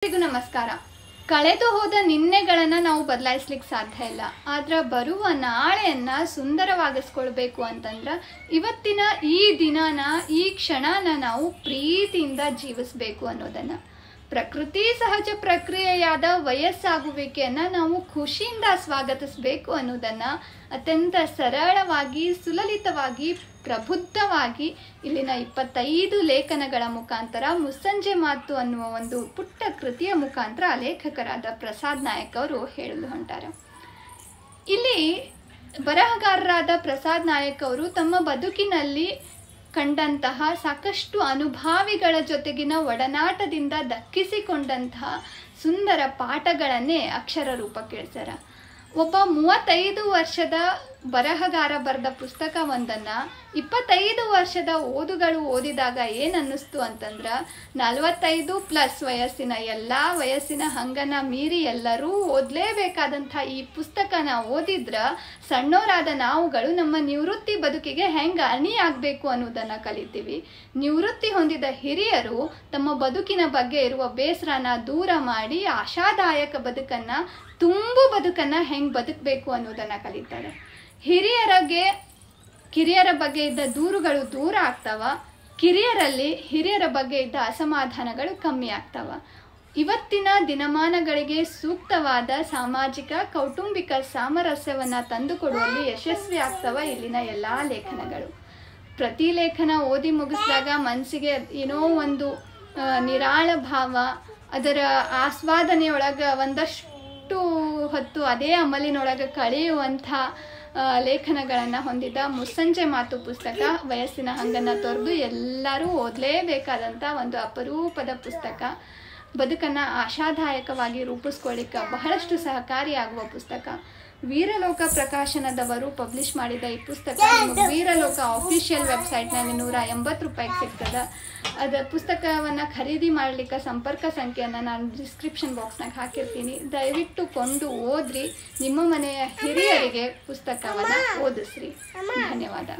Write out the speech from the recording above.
ಎಲ್ಲರಿಗೂ ನಮಸ್ಕಾರ. ಕಳೆದು ಹೋದ ನಿನ್ನೆಗಳನ್ನು ನಾವು ಬದಲಾಯಿಸಲಿಕ್ಕೆ ಸಾಧ್ಯ ಇಲ್ಲ. ಆದ್ರೆ ಬರುವ ನಾಳೆಯನ್ನ ಸುಂದರವಾಗಿಸ್ಕೊಳ್ಬೇಕು ಅಂತಂದ್ರೆ ಇವತ್ತಿನ ಈ ದಿನನ ಈ ಕ್ಷಣನ ನಾವು ಪ್ರೀತಿಯಿಂದ ಜೀವಿಸಬೇಕು ಅನ್ನೋದನ್ನ, ಪ್ರಕೃತಿ ಸಹಜ ಪ್ರಕ್ರಿಯೆಯಾದ ವಯಸ್ಸಾಗುವಿಕೆಯನ್ನ ನಾವು ಖುಷಿಯಿಂದ ಸ್ವಾಗತಿಸಬೇಕು ಅನ್ನೋದನ್ನ ಅತ್ಯಂತ ಸರಳವಾಗಿ ಸುಲಲಿತವಾಗಿ ಪ್ರಬುದ್ಧವಾಗಿ ಇಲ್ಲಿನ 25 ಲೇಖನಗಳ ಮುಖಾಂತರ ಮುಸ್ಸಂಜೆ ಮಾತು ಅನ್ನುವ ಒಂದು ಪುಟ್ಟ ಕೃತಿಯ ಮುಖಾಂತರ ಲೇಖಕರಾದ ಪ್ರಸಾದ್ ನಾಯಕ್ ಅವರು ಹೇಳಲು ಹೊಂಟಾರ. ಇಲ್ಲಿ ಬರಹಗಾರರಾದ ಪ್ರಸಾದ್ ನಾಯಕ್ ಅವರು ತಮ್ಮ ಬದುಕಿನಲ್ಲಿ ಕಂಡಂತಹ ಸಾಕಷ್ಟು ಅನುಭಾವಿಗಳ ಜೊತೆಗಿನ ಒಡನಾಟದಿಂದ ದಕ್ಕಿಸಿಕೊಂಡಂತಹ ಸುಂದರ ಪಾಠಗಳನ್ನೇ ಅಕ್ಷರ ರೂಪಕ್ಕೆ ಇಳಿಸ್ಯಾರ. ಒಬ್ಬ 35 ವರ್ಷದ ಬರಹಗಾರ ಬರೆದ ಪುಸ್ತಕವೊಂದನ್ನು 25 ವರ್ಷದ ಓದುಗಳು ಓದಿದಾಗ ಏನನ್ನಿಸ್ತು ಅಂತಂದ್ರೆ 45+ ವಯಸ್ಸಿನ ಎಲ್ಲ ವಯಸ್ಸಿನ ಹಂಗನ್ನ ಮೀರಿ ಎಲ್ಲರೂ ಓದಲೇಬೇಕಾದಂಥ ಈ ಪುಸ್ತಕನ ಓದಿದ್ರೆ ಸಣ್ಣವರಾದ ನಾವುಗಳು ನಮ್ಮ ನಿವೃತ್ತಿ ಬದುಕಿಗೆ ಹೆಂಗೆ ಅಣಿಯಾಗಬೇಕು ಅನ್ನೋದನ್ನು ಕಲಿತೀವಿ. ನಿವೃತ್ತಿ ಹೊಂದಿದ ಹಿರಿಯರು ತಮ್ಮ ಬದುಕಿನ ಬಗ್ಗೆ ಇರುವ ಬೇಸರನ ದೂರ ಮಾಡಿ ಆಶಾದಾಯಕ ಬದುಕನ್ನು ತುಂಬು ಬದುಕನ್ನು ಹೆಂಗೆ ಬದುಕಬೇಕು ಅನ್ನೋದನ್ನು ಕಲಿತಾರೆ. ಕಿರಿಯರ ಬಗ್ಗೆ ಇದ್ದ ದೂರುಗಳು ದೂರ ಆಗ್ತಾವ, ಕಿರಿಯರಲ್ಲಿ ಹಿರಿಯರ ಬಗ್ಗೆ ಇದ್ದ ಅಸಮಾಧಾನಗಳು ಕಮ್ಮಿ ಆಗ್ತಾವ. ಇವತ್ತಿನ ದಿನಮಾನಗಳಿಗೆ ಸೂಕ್ತವಾದ ಸಾಮಾಜಿಕ ಕೌಟುಂಬಿಕ ಸಾಮರಸ್ಯವನ್ನು ತಂದುಕೊಡುವಲ್ಲಿ ಯಶಸ್ವಿ ಆಗ್ತಾವ ಇಲ್ಲಿನ ಎಲ್ಲ ಲೇಖನಗಳು. ಪ್ರತಿ ಲೇಖನ ಓದಿ ಮುಗಿಸಿದಾಗ ಮನಸ್ಸಿಗೆ ಏನೋ ಒಂದು ನಿರಾಳ ಭಾವ, ಅದರ ಆಸ್ವಾದನೆಯೊಳಗೆ ಒಂದಷ್ಟು ಹೊತ್ತು ಅದೇ ಅಮಲಿನೊಳಗೆ ಕಳೆಯುವಂಥ ಲೇಖನಗಳನ್ನು ಹೊಂದಿದ ಮುಸ್ಸಂಜೆ ಮಾತು ಪುಸ್ತಕ ವಯಸ್ಸಿನ ಹಂಗನ್ನು ತೊರೆದು ಎಲ್ಲರೂ ಓದಲೇಬೇಕಾದಂಥ ಒಂದು ಅಪರೂಪದ ಪುಸ್ತಕ. ಬದುಕನ್ನು ಆಶಾದಾಯಕವಾಗಿ ರೂಪಿಸ್ಕೊಳ್ಳಿಕ್ಕೆ ಬಹಳಷ್ಟು ಸಹಕಾರಿಯಾಗುವ ಪುಸ್ತಕ. ವೀರಲೋಕ ಪ್ರಕಾಶನದವರು ಪಬ್ಲಿಷ್ ಮಾಡಿದ ಈ ಪುಸ್ತಕ ನಿಮಗೆ ವೀರಲೋಕ ಆಫಿಷಿಯಲ್ ವೆಬ್ಸೈಟ್ನಲ್ಲಿ 180 ರೂಪಾಯಿಗೆ ಸಿಗ್ತದೆ. ಅದು ಪುಸ್ತಕವನ್ನು ಖರೀದಿ ಮಾಡಲಿಕ್ಕೆ ಸಂಪರ್ಕ ಸಂಖ್ಯೆಯನ್ನು ನಾನು ಡಿಸ್ಕ್ರಿಪ್ಷನ್ ಬಾಕ್ಸ್ನಾಗ ಹಾಕಿರ್ತೀನಿ. ದಯವಿಟ್ಟು ಕೊಂಡು ಓದ್ರಿ, ನಿಮ್ಮ ಮನೆಯ ಹಿರಿಯರಿಗೆ ಪುಸ್ತಕವನ್ನು ಓದಿಸ್ರಿ. ಧನ್ಯವಾದ.